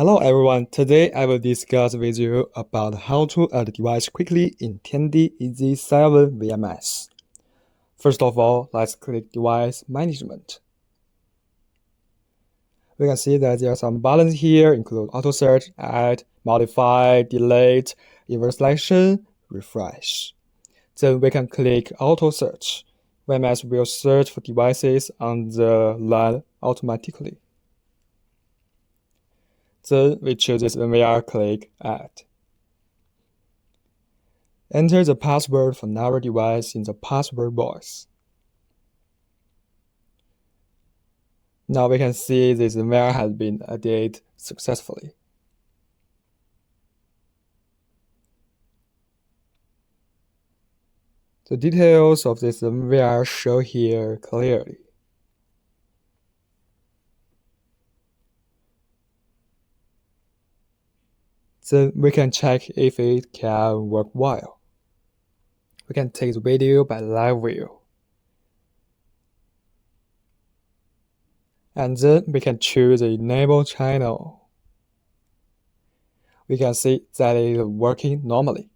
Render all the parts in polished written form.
Hello everyone, today I will discuss with you about how to add a device quickly in Tiandy EZ7 VMS. First of all, let's click Device Management. We can see that there are some buttons here, include Auto Search, Add, Modify, Delete, Invert Selection, Refresh. Then we can click Auto Search. VMS will search for devices on the LAN automatically. Then we choose this NVR, click Add. Enter the password for our device in the password box. Now we can see this VMware has been added successfully. The details of this VMware show here clearly. Then we can check if it can work well. We can take the video by live view. And then we can choose the Enable channel. We can see that it is working normally.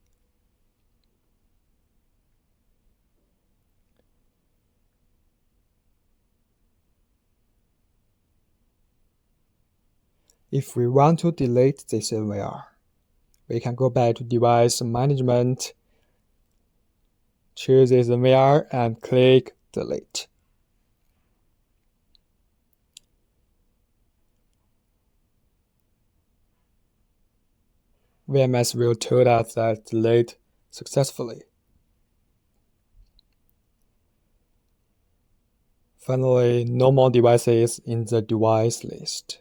If we want to delete this VMware, we can go back to Device Management, choose this VMware and click Delete. VMS will tell us that delete successfully. Finally, no more devices in the device list.